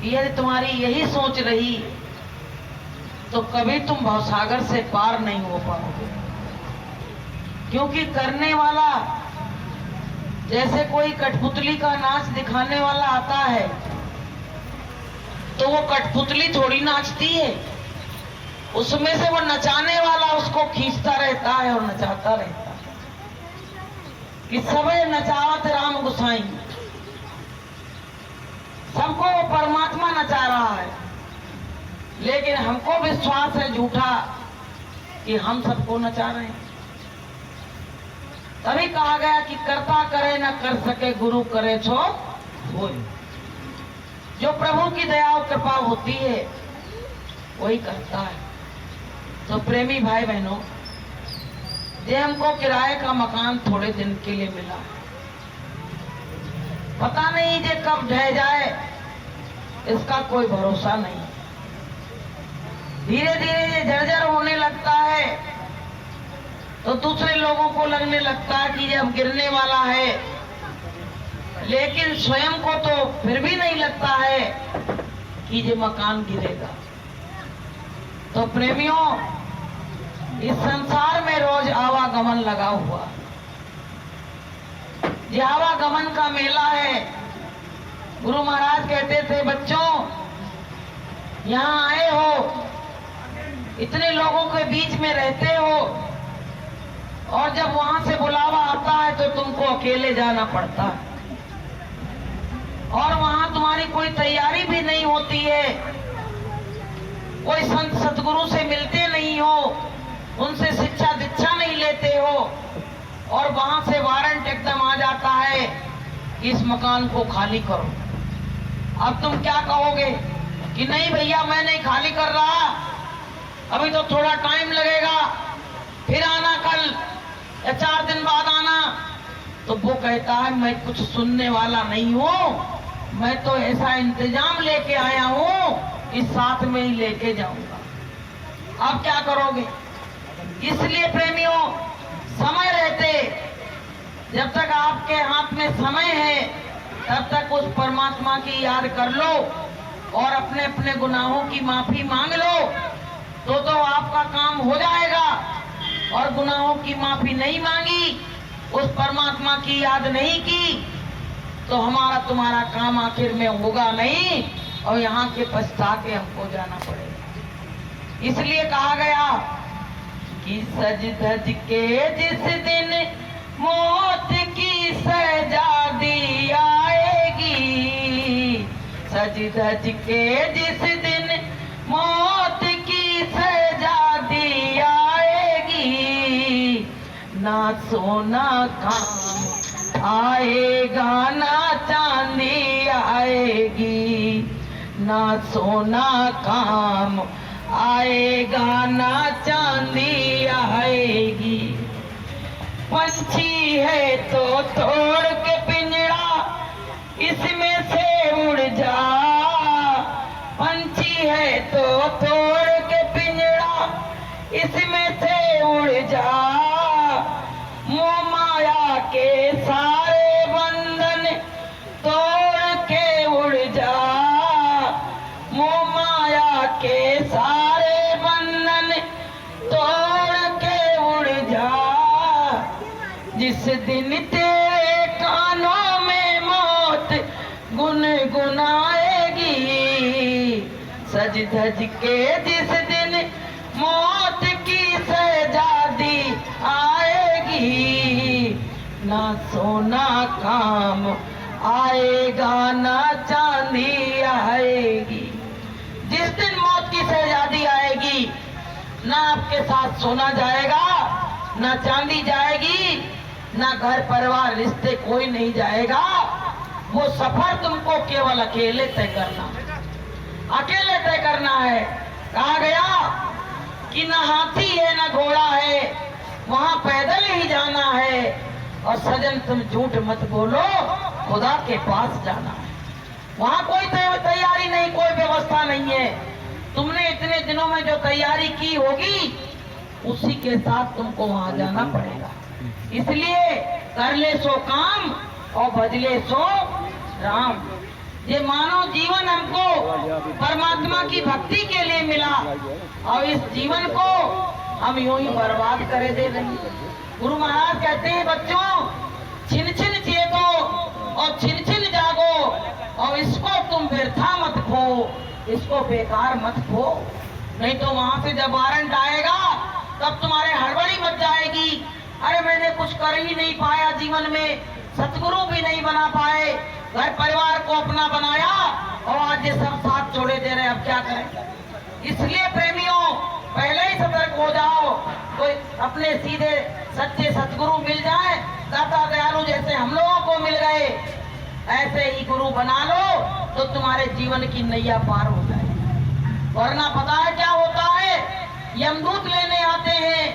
यदि तुम्हारी यही सोच रही तो कभी तुम भवसागर से पार नहीं हो पाओगे। क्योंकि करने वाला, जैसे कोई कठपुतली का नाच दिखाने वाला आता है तो वो कठपुतली थोड़ी नाचती है, उसमें से वो नचाने वाला उसको खींचता रहता है और नचाता रहता है कि सबे नचावत राम गुसाई, सबको वो परमात्मा नचा रहा है। लेकिन हमको विश्वास है झूठा कि हम सबको नचा रहे हैं। तभी कहा गया कि कर्ता करे न कर सके, गुरु करे सो होय। जो प्रभु की दया और कृपा होती है वही करता है। तो प्रेमी भाई बहनों, ये हमको किराए का मकान थोड़े दिन के लिए मिला, पता नहीं ये कब ढह जाए, इसका कोई भरोसा नहीं। धीरे धीरे ये जर्जर होने लगता है तो दूसरे लोगों को लगने लगता है कि ये अब गिरने वाला है, लेकिन स्वयं को तो फिर भी नहीं लगता है कि ये मकान गिरेगा। तो प्रेमियों, इस संसार में रोज आवागमन लगा हुआ, ये आवागमन का मेला है। गुरु महाराज कहते थे, बच्चों यहाँ आए हो, इतने लोगों के बीच में रहते हो, और जब वहां से बुलावा आता है तो तुमको अकेले जाना पड़ता है, और वहां तुम्हारी कोई तैयारी भी नहीं होती है, कोई संत सतगुरु से मिलते नहीं हो, उनसे शिक्षा दीक्षा नहीं लेते हो, और वहां से वारंट एकदम आ जाता है कि इस मकान को खाली करो। अब तुम क्या कहोगे कि नहीं भैया मैं नहीं खाली कर रहा, अभी तो थोड़ा टाइम लगेगा, फिर आना कल या 4 दिन बाद आना। तो वो कहता है मैं कुछ सुनने वाला नहीं हूं, मैं तो ऐसा इंतजाम लेके आया हूं कि साथ में ही लेके जाऊंगा। अब क्या करोगे? इसलिए प्रेमियों, समय रहते, जब तक आपके हाथ में समय है तब तक उस परमात्मा की याद कर लो और अपने अपने गुनाहों की माफी मांग लो, तो आपका काम हो जाएगा। और गुनाहों की माफी नहीं मांगी, उस परमात्मा की याद नहीं की, तो हमारा तुम्हारा काम आखिर में होगा नहीं, और यहाँ के पछता के हमको जाना पड़ेगा। इसलिए कहा गया कि सज धज के जिस दिन मौत की सजा दी आएगी, सज धज के जिस दिन मौत की सजा दी आएगी, ना सोना काम आएगा ना चांदी आएगी, ना सोना काम आएगा ना चांदी आएगी। पंछी है तो तोड़ के पिंजड़ा, इसमें से उड़ जा, पंछी है तो तोड़ के पिंजड़ा, इसमें से उड़ जा, मोह माया के सारे बंधन तोड़ के उड़ जा, मोह माया के सारे बंधन तोड़ के उड़ जा। जिस दिन तेरे कानों में मौत गुनगुनाएगी, सज धज के जिस दिन मौत की सजा दी आएगी, ना सोना काम आएगा ना चांदी आएगी। जिस दिन मौत की शहजादी आएगी, ना आपके साथ सोना जाएगा, ना चांदी जाएगी, ना घर परिवार रिश्ते कोई नहीं जाएगा। वो सफर तुमको केवल अकेले तय करना, अकेले तय करना है। कहा गया कि ना हाथी है ना घोड़ा है, वहां पैदल ही जाना है। और सजन तुम झूठ मत बोलो, खुदा के पास जाना है। वहां कोई तैयारी नहीं, कोई व्यवस्था नहीं है। तुमने इतने दिनों में जो तैयारी की होगी उसी के साथ तुमको वहां जाना पड़ेगा। इसलिए कर ले सो काम और भजले सो राम। ये मानव जीवन हमको परमात्मा की भक्ति के लिए मिला और इस जीवन को हम यूं ही बर्बाद करे दे रहे। गुरु महाराज कहते हैं बच्चों, छिन छिन चेतो और छिन छिन जागो और इसको तुम व्यर्था मत खो, इसको बेकार मत खो, नहीं तो वहां से जब वारंट आएगा तब तुम्हारे हड़बड़ी मच जाएगी। अरे मैंने कुछ कर ही नहीं पाया जीवन में, सतगुरु भी नहीं बना पाए, घर परिवार को अपना बनाया और आज ये सब साथ छोड़े दे रहे, अब क्या करें। इसलिए प्रेमियों पहले ही सतर्क हो जाओ। कोई अपने सीधे सच्चे सतगुरु मिल जाए, दाता दयालु जैसे हम लोगों को मिल गए, ऐसे ही गुरु बना लो तो तुम्हारे जीवन की नैया पार हो जाए। वरना पता है क्या होता है, यमदूत लेने आते हैं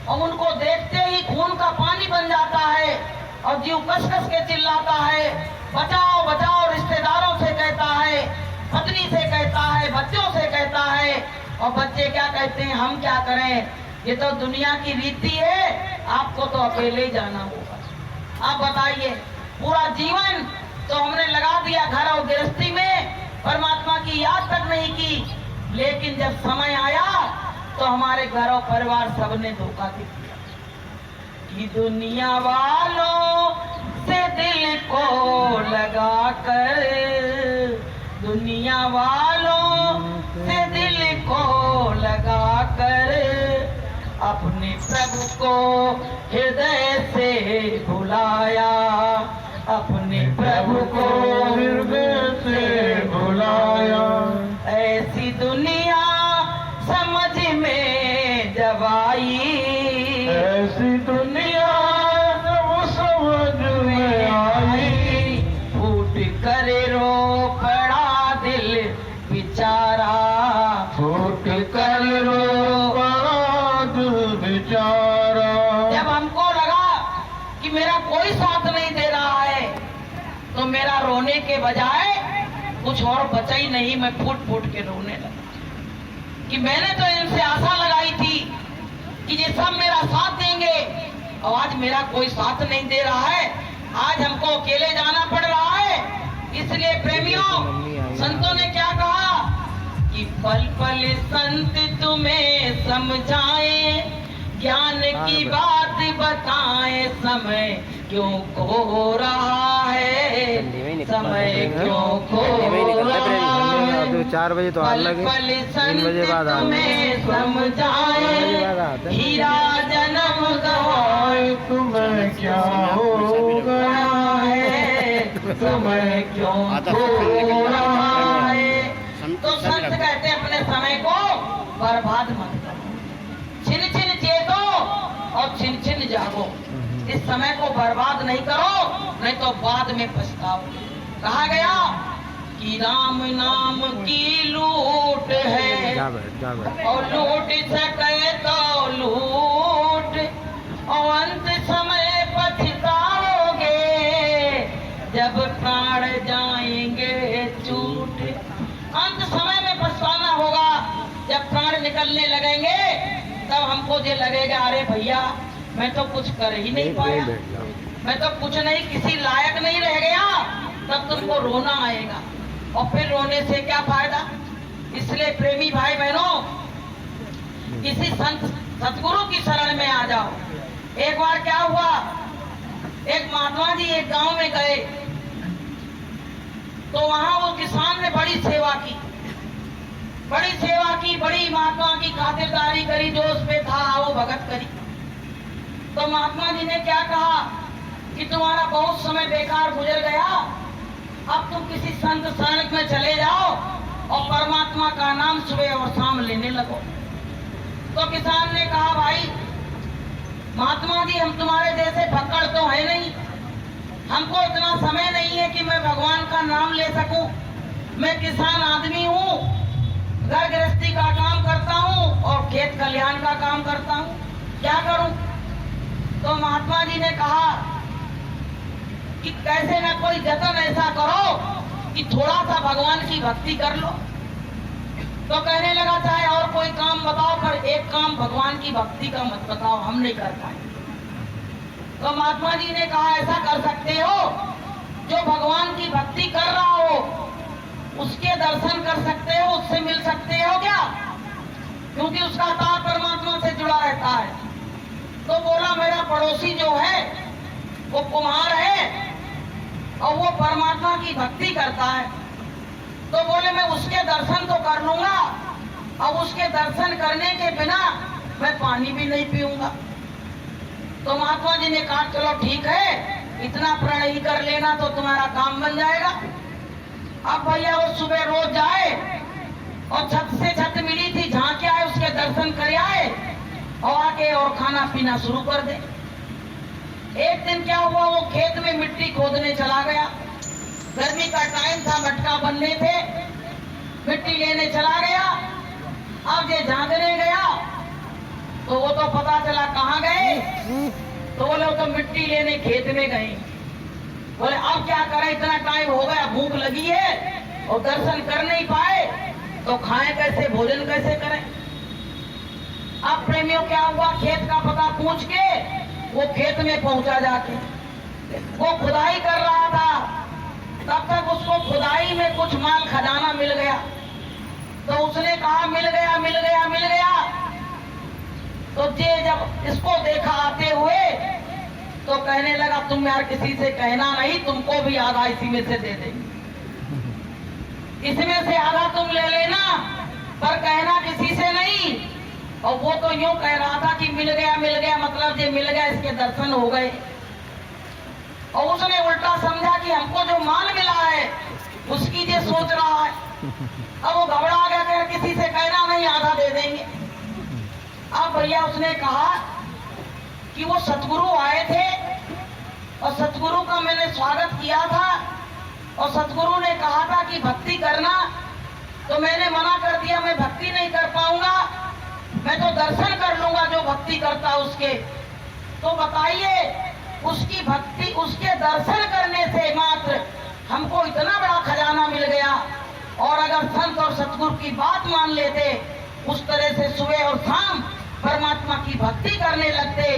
और उनको देखते ही खून का पानी बन जाता है और जीव कस कस के चिल्लाता है, बचाओ बचाओ, रिश्तेदारों से कहता है, पत्नी से कहता है, बच्चों से कहता है, और बच्चे क्या कहते हैं, हम क्या करें, ये तो दुनिया की रीति है, आपको तो अकेले ही जाना होगा। आप बताइए, पूरा जीवन तो हमने लगा दिया घर और गृहस्थी में, परमात्मा की याद तक नहीं की, लेकिन जब समय आया तो हमारे घर और परिवार सबने धोखा दिया कि दुनिया वालों से दिल को लगा कर, दुनिया वालों से दिल को लगा कर अपने प्रभु को हृदय से भुलाया, अपने प्रभु को हृदय से भुलाया। ऐसी दुनिया समझ में जब आई, ऐसी दुनिया जब समझ में आई, फूट कर रो पड़ा दिल बेचारा, फूट कर रो पड़ा दिल बेचारा। जब हमको लगा कि मेरा कोई साथ नहीं दे रहा है तो मेरा रोने के बजाय कुछ और बचा ही नहीं, मैं फूट फूट के रोने लगा कि मैंने तो इनसे आशा लगाई थी कि ये सब मेरा साथ देंगे और आज मेरा कोई साथ नहीं दे रहा है, आज हमको अकेले जाना पड़ रहा है। इसलिए प्रेमियों, संतों ने क्या कहा कि पल पल संत तुम्हें समझाए, ज्ञान की बात बताएं, समय क्यों खो रहा है, समय क्यों खो रहा है। 4 बजे तो हाल लगे, 3 बजे बाद तुम्हें समझाए, हीरा जन्म गवाए, तुम्हें क्या हो गया है, समय क्यों खो रहा है। तो संत कहते अपने समय को बर्बाद मत करो, छिन छिन चेतो और छिन छिन जागो, इस समय को बर्बाद नहीं करो, नहीं तो बाद में पछताओ। कहा गया कि राम नाम की लूट है और लूट सके तो लूट, और अंत समय पछताओगे जब प्राण जाएंगे छूट। अंत समय में पछताना होगा, जब प्राण निकलने लगेंगे तब हमको ये लगेगा, अरे भैया मैं तो कुछ कर ही नहीं पाया, मैं तो कुछ नहीं, किसी लायक नहीं रह गया, तब तुमको रोना आएगा और फिर रोने से क्या फायदा। इसलिए प्रेमी भाई बहनों, किसी संत सतगुरु की शरण में आ जाओ। एक बार क्या हुआ, एक महात्मा जी एक गांव में गए तो वहां वो किसान ने बड़ी सेवा की, बड़ी महात्मा की खातिरदारी करी, जो उस पे था वो भगत करी। तो महात्मा जी ने क्या कहा कि तुम्हारा बहुत समय बेकार गुजर गया, अब तुम किसी संत शरण में चले जाओ और परमात्मा का नाम सुबह और शाम लेने लगो। तो किसान ने कहा, भाई महात्मा जी हम तुम्हारे जैसे भक्कड़ तो है नहीं, हमको इतना समय नहीं है कि मैं भगवान का नाम ले सकूं, मैं किसान आदमी हूँ, घर गृहस्थी का काम करता हूँ और खेत खलिहान का काम करता हूँ, क्या करूं। तो महात्मा जी ने कहा कि कैसे न कोई जतन ऐसा करो कि थोड़ा सा भगवान की भक्ति कर लो। तो कहने लगा, चाहे और कोई काम बताओ पर एक काम भगवान की भक्ति का मत बताओ, हम नहीं कर पाए। तो महात्मा जी ने कहा, ऐसा कर सकते हो, जो भगवान की भक्ति कर रहा हो उसके दर्शन कर सकते हो, उससे मिल सकते हो क्या? क्योंकि उसका तार परमात्मा से जुड़ा रहता है। तो बोला मेरा पड़ोसी जो है वो कुम्हार है और वो परमात्मा की भक्ति करता है, तो बोले मैं उसके दर्शन तो कर लूंगा, अब उसके दर्शन करने के बिना मैं पानी भी नहीं पीऊंगा। तो महात्मा जी ने कहा चलो ठीक है, इतना प्रण ही कर लेना तो तुम्हारा काम बन जाएगा। अब भैया वो सुबह रोज जाए और छत से छत मिली थी, झांके आए, उसके दर्शन कर आए और आके और खाना पीना शुरू कर दे। एक दिन क्या हुआ, वो खेत में मिट्टी खोदने चला गया। गर्मी का टाइम था, मटका बनने थे, मिट्टी लेने चला गया। अब ये झांकने गया तो वो तो पता चला कहाँ गए, तो बोले वो तो मिट्टी लेने खेत में गए। बोले अब क्या करें, इतना टाइम हो गया, भूख लगी है और दर्शन कर नहीं पाए तो खाएं कैसे, भोजन कैसे करें। अब प्रेमियों क्या हुआ, खेत का पता पूछ के वो खेत में पहुंचा जाके, वो खुदाई कर रहा था, तब तक उसको खुदाई में कुछ माल खजाना मिल गया। तो उसने कहा मिल गया मिल गया मिल गया। तो ये जब इसको देखा आते हुए तो कहने लगा तुम यार किसी से कहना नहीं, तुमको भी आधा इसी में से दे देंगे, इसमें से आधा तुम ले लेना, पर कहना किसी से नहीं। और वो तो यूं कह रहा था कि मिल गया मतलब ये मिल गया, इसके दर्शन हो गए। और उसने उल्टा समझा कि हमको जो माल मिला है उसकी ये सोच रहा है। अब वो घबरा गया, कह किसी से कहना नहीं, आधा दे देंगे। अब भैया उसने कहा कि वो सतगुरु आए थे और सतगुरु का मैंने स्वागत किया था और सतगुरु ने कहा था कि भक्ति करना, तो मैंने मना कर दिया, मैं भक्ति नहीं कर पाऊंगा, मैं तो दर्शन कर लूंगा जो भक्ति करता उसके। तो बताइए, उसकी भक्ति, उसके दर्शन करने से मात्र हमको इतना बड़ा खजाना मिल गया। और अगर संत और सतगुरु की बात मान लेते, उस तरह से सुबह और शाम परमात्मा की भक्ति करने लगते,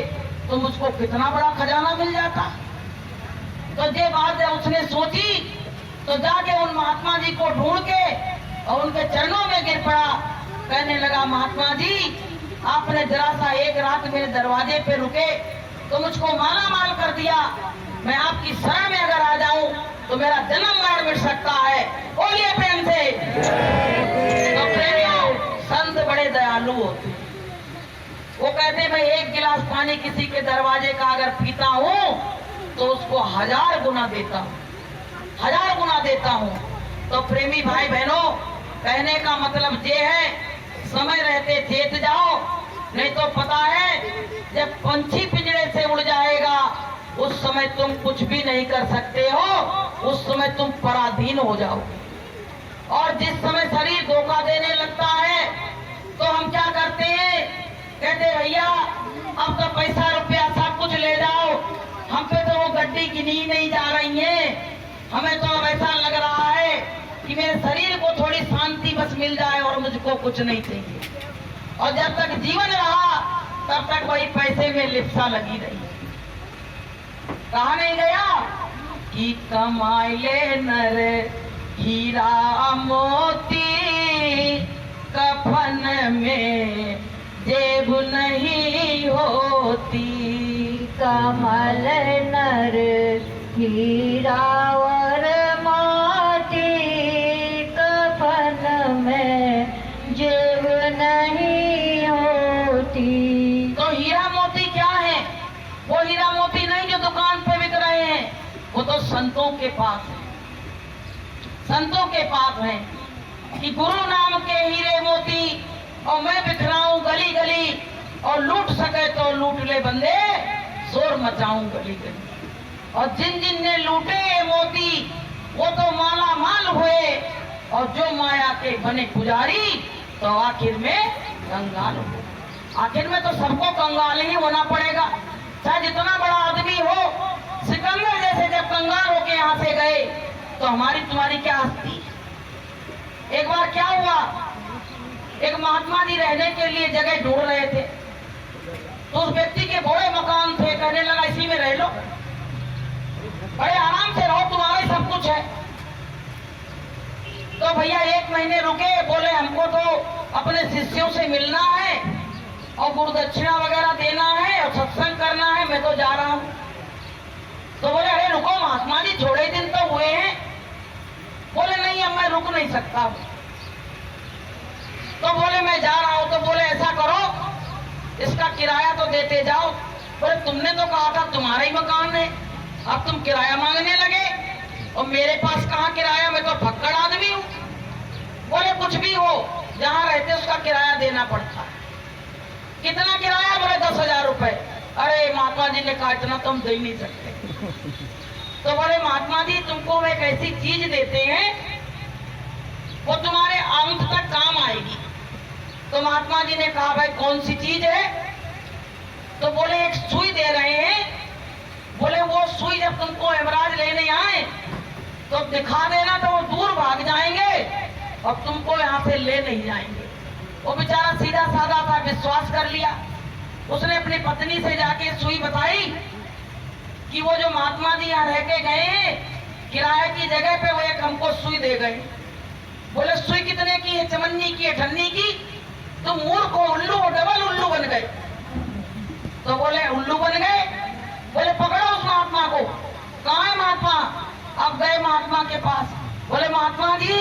तो मुझको कितना बड़ा खजाना मिल जाता। तो ये बात जब उसने सोची तो जाके उन महात्मा जी को ढूंढ के और उनके चरणों में गिर पड़ा। कहने लगा महात्मा जी, आपने जरा सा एक रात मेरे दरवाजे पे रुके तो मुझको माला माल कर दिया, मैं आपकी शरण में अगर आ जाऊं तो मेरा जन्म मरण मिट सकता है। बोलिए प्रेम से। तो प्रेमियों, संत बड़े दयालु होते, वो कहते मैं एक गिलास पानी किसी के दरवाजे का अगर पीता हूँ तो उसको 1000 गुना देता हूँ, 1000 गुना देता हूँ। तो प्रेमी भाई बहनों, कहने का मतलब ये है, समय रहते चेत जाओ, नहीं तो पता है जब पंछी पिंजरे से उड़ जाएगा उस समय तुम कुछ भी नहीं कर सकते हो, उस समय तुम पराधीन हो जाओगे। और जिस समय शरीर धोखा देने लगता है तो हम क्या करते हैं, कहते भैया अब तो पैसा रुपया सब कुछ ले जाओ, हम पे तो वो गड्डी गिनी नहीं जा रही है, हमें तो अब ऐसा लग रहा है कि मेरे शरीर को थोड़ी शांति बस मिल जाए और मुझको कुछ नहीं चाहिए। और जब तक जीवन रहा तब तक वही पैसे में लिप्सा लगी रही। कहा नहीं गया कि कमाई ले नर हीरा मोती, कफन में जेब नहीं होती। कमल नर हीरा और मोती, कफन में जेब नहीं होती। तो हीरा मोती क्या है? वो हीरा मोती नहीं जो दुकान पे बिक रहे हैं, वो तो संतों के पास है, संतों के पास है। कि गुरु नाम के हीरे मोती और मैं बिखराऊं गली गली, और लूट सके तो लूट ले बंदे, शोर मचाऊं गली गली। और जिन जिन ने लूटे ये मोती वो तो माला माल हुए, और जो माया के बने पुजारी तो आखिर में कंगाल हो। आखिर में तो सबको कंगाल ही होना पड़ेगा, चाहे जितना बड़ा आदमी हो। सिकंदर जैसे जब कंगाल होके यहाँ से गए तो हमारी तुम्हारी क्या हस्ती। एक बार क्या हुआ, एक महात्मा जी रहने के लिए जगह ढूंढ रहे थे, तो उस व्यक्ति के बड़े मकान थे, कहने लगा इसी में रह लो, बड़े आराम से रहो, तुम्हारा ही सब कुछ है। तो भैया 1 महीने रुके, बोले हमको तो अपने शिष्यों से मिलना है और गुरुदक्षिणा वगैरह देना है और सत्संग करना है, मैं तो जा रहा हूं। तो बोले अरे रुको महात्मा जी, थोड़े दिन तो हुए हैं। बोले नहीं, अब मैं रुक नहीं सकता हूं। तो बोले मैं जा रहा हूं। तो बोले ऐसा करो, इसका किराया तो देते जाओ। बोले तुमने तो कहा था तुम्हारा ही मकान है, अब तुम किराया मांगने लगे और मेरे पास कहाँ किराया, मैं तो फक्कड़ आदमी हूं। बोले कुछ भी हो, जहां रहते उसका किराया देना पड़ता। कितना किराया? बोले 10,000 रुपए। अरे महात्मा जी ने कहा इतना तो हम दे नहीं सकते। तो बोले महात्मा जी तुमको एक ऐसी चीज देते हैं वो तुम्हारे अंत तक काम आएगी। तो महात्मा जी ने कहा भाई कौन सी चीज है? तो बोले एक सुई दे रहे हैं। बोले वो सुई जब तुमको यमराज लेने आए तो दिखा देना, तो वो दूर भाग जाएंगे और तुमको यहाँ से ले नहीं जाएंगे। वो बेचारा सीधा साधा था, विश्वास कर लिया। उसने अपनी पत्नी से जाके सुई बताई कि वो जो महात्मा जी यहाँ रह के गए हैं किराए की जगह पे, वो एक हमको सुई दे गए। बोले सुई कितने की है? चमन्नी की, अठन्नी की। तो मूर्ख हो, उल्लू हो, डबल उल्लू बन गए। तो बोले उल्लू बन गए। बोले पकड़ो उस महात्मा को। कहाँ है महात्मा? अब गए महात्मा के पास। बोले महात्मा जी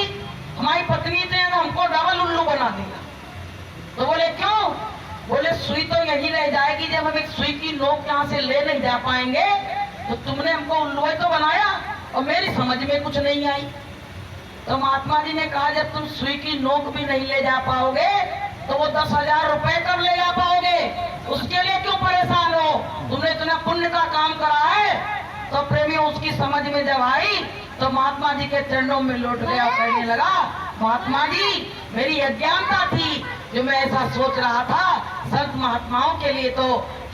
हमारी पत्नी ने हमको डबल उल्लू बना दिया। तो बोले क्यों? बोले सुई तो यही रह जाएगी, जब हम एक सुई की नोक यहाँ से ले नहीं जा पाएंगे तो तुमने हमको उल्लू तो बनाया और मेरी समझ में कुछ नहीं आई। तो महात्मा जी ने कहा जब तुम सुई की नोक भी नहीं ले जा पाओगे तो वो 10,000 रुपए कब ले जा पाओगे? उसके लिए क्यों परेशान हो? तुमने इतना पुण्य का काम करा है। तो प्रेमी उसकी समझ में जब आई तो महात्मा जी के चरणों में लौट गया और कहने लगा महात्मा जी मेरी अज्ञानता थी जो मैं ऐसा सोच रहा था। संत महात्माओं के लिए तो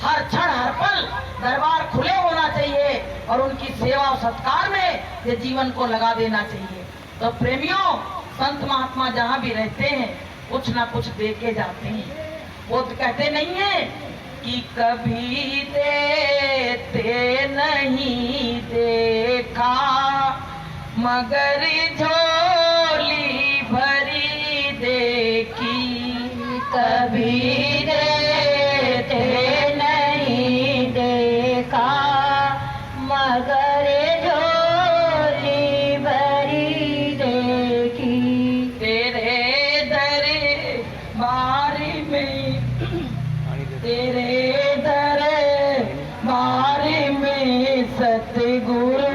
हर क्षण हर पल दरबार खुले होना चाहिए और उनकी सेवा और सत्कार में ये जीवन को लगा देना चाहिए। तो प्रेमियों संत महात्मा जहाँ भी रहते हैं कुछ ना कुछ दे के जाते हैं। वो तो कहते नहीं है कि कभी देते नहीं देखा मगर झोली भरी देखी। कभी देते नहीं देखा मगर झोली भरी देखी। तेरे दरबार में, तेरे दरबार में सतगुरु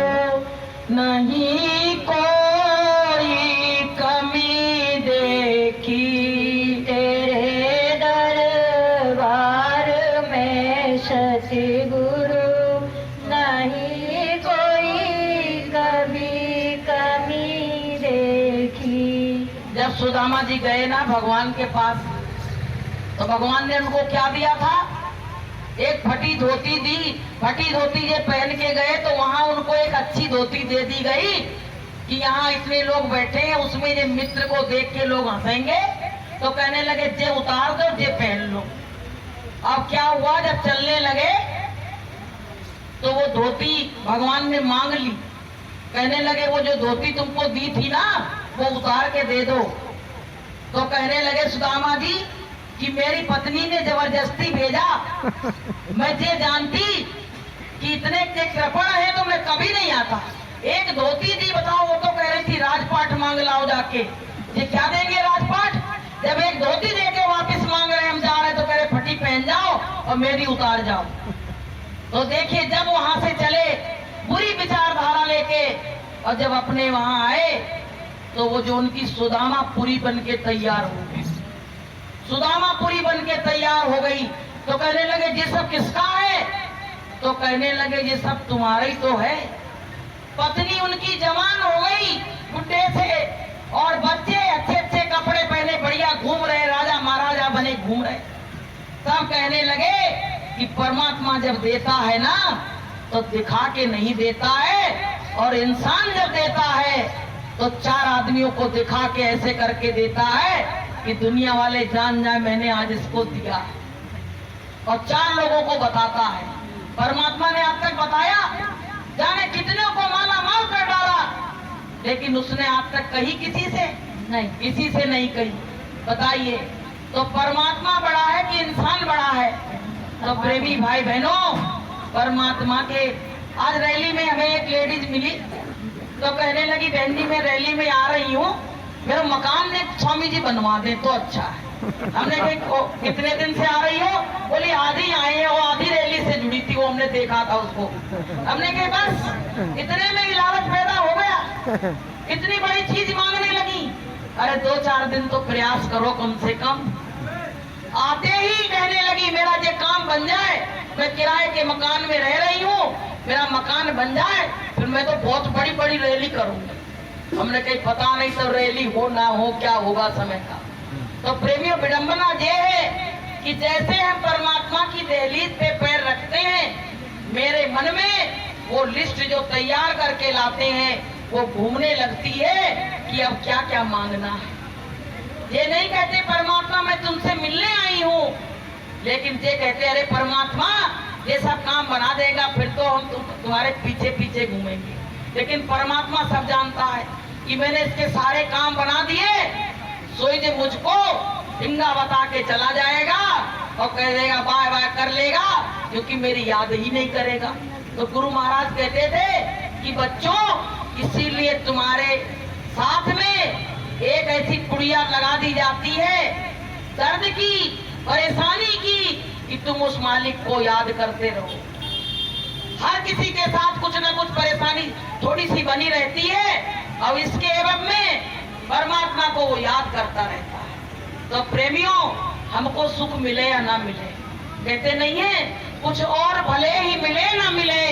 नहीं कोई कमी देखी। तेरे दरबार में सतगुरु नहीं कोई कभी कमी देखी। जब सुदामा जी गए ना भगवान के पास तो भगवान ने उनको क्या दिया था? एक फटी धोती दी। फटी धोती ये पहन के गए तो वहां उनको एक अच्छी धोती दे दी गई कि यहाँ इतने लोग बैठे हैं, उसमें ये मित्र को देख के लोग हंसेंगे। तो कहने लगे जे उतार दो, जे पहन लो। अब क्या हुआ जब चलने लगे तो वो धोती भगवान ने मांग ली। कहने लगे वो जो धोती तुमको दी थी ना वो उतार के दे दो। तो कहने लगे सुदामा जी कि मेरी पत्नी ने जबरदस्ती भेजा, मैं ये जानती कि इतने के कृपण है तो मैं कभी नहीं आता। एक धोती दी, बताओ वो तो कह रही थी राजपाट मांग लाओ जाके। ये क्या देंगे राजपाट? जब एक धोती देके वापस मांग रहे हम जा रहे तो कह रहे फटी पहन जाओ और मेरी उतार जाओ। तो देखिए जब वहां से चले बुरी विचारधारा लेके और जब अपने वहां आए तो वो जो उनकी सुदामा पूरी बन के तैयार हो गई। सुदामा पूरी बन के तैयार हो गई तो कहने लगे ये सब किसका है? तो कहने लगे ये सब तुम्हारा ही तो है। पत्नी उनकी जवान हो गई बुढ़े से और बच्चे अच्छे अच्छे कपड़े पहने बढ़िया घूम रहे, राजा महाराजा बने घूम रहे। सब कहने लगे कि परमात्मा जब देता है ना तो दिखा के नहीं देता है, और इंसान जब देता है तो 4 आदमियों को दिखा के ऐसे करके देता है कि दुनिया वाले जान जाए मैंने आज इसको दिया, और 4 लोगों को बताता है। परमात्मा ने आज तक बताया, जाने कितने को माला माल कर डाला, लेकिन उसने आज तक कही किसी से? नहीं। किसी से नहीं कही। बताइए, तो परमात्मा बड़ा है कि इंसान बड़ा है? तो प्रेमी भाई बहनों, परमात्मा के आज रैली में हमें एक लेडीज मिली, तो कहने लगी बहन जी मैं रैली में आ रही हूँ, मेरा मकान एक स्वामी जी बनवा दे तो अच्छा है। हमने कहा कितने दिन से आ रही हो? बोली आधी आए हैं, वो आधी रैली से जुड़ी थी, वो हमने देखा था उसको। हमने कहा बस इतने में ही लालच पैदा हो गया, इतनी बड़ी चीज मांगने लगी। अरे 2-4 दिन तो प्रयास करो कम से कम। आते ही कहने लगी मेरा ये काम बन जाए, मैं किराए के मकान में रह रही हूँ, मेरा मकान बन जाए फिर मैं तो बहुत बड़ी बड़ी रैली करूंगी। हमने कहीं पता नहीं तो रैली हो ना हो क्या होगा समय का। तो प्रेमियों, विडंबना ये है कि जैसे हम परमात्मा की दहलीज पे पैर रखते हैं, मेरे मन में वो लिस्ट जो तैयार करके लाते हैं वो घूमने लगती है कि अब क्या क्या मांगना है। ये नहीं कहते परमात्मा मैं तुमसे मिलने आई हूँ, लेकिन ये कहते अरे परमात्मा ये सब काम बना देगा फिर तो हम तुम्हारे पीछे पीछे घूमेंगे। लेकिन परमात्मा सब जानता है कि मैंने इसके सारे काम बना दिए, सोई जे मुझको इंगा बता के चला जाएगा और कह देगा बाय बाय कर लेगा, क्योंकि मेरी याद ही नहीं करेगा। तो गुरु महाराज कहते थे कि बच्चों, इसीलिए तुम्हारे साथ में एक ऐसी पुड़िया लगा दी जाती है दर्द की, परेशानी की, कि तुम उस मालिक को याद करते रहो। हर किसी के साथ कुछ न कुछ परेशानी थोड़ी सी बनी रहती है, और इसके एवं में परमात्मा को वो याद करता रहता है। तो प्रेमियों, हमको सुख मिले या ना मिले, कहते नहीं है कुछ और भले ही मिले ना मिले,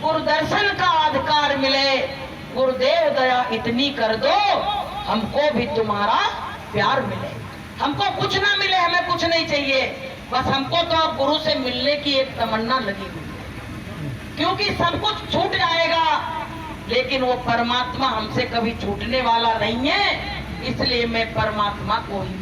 गुरु दर्शन का अधिकार मिले, गुरुदेव दया इतनी कर दो हमको भी तुम्हारा प्यार मिले। हमको कुछ ना मिले, हमें कुछ नहीं चाहिए, बस हमको तो अब गुरु से मिलने की एक तमन्ना लगी हुई है, क्योंकि सब कुछ छूट जाएगा, लेकिन वो परमात्मा हमसे कभी छूटने वाला नहीं है। इसलिए मैं परमात्मा को ही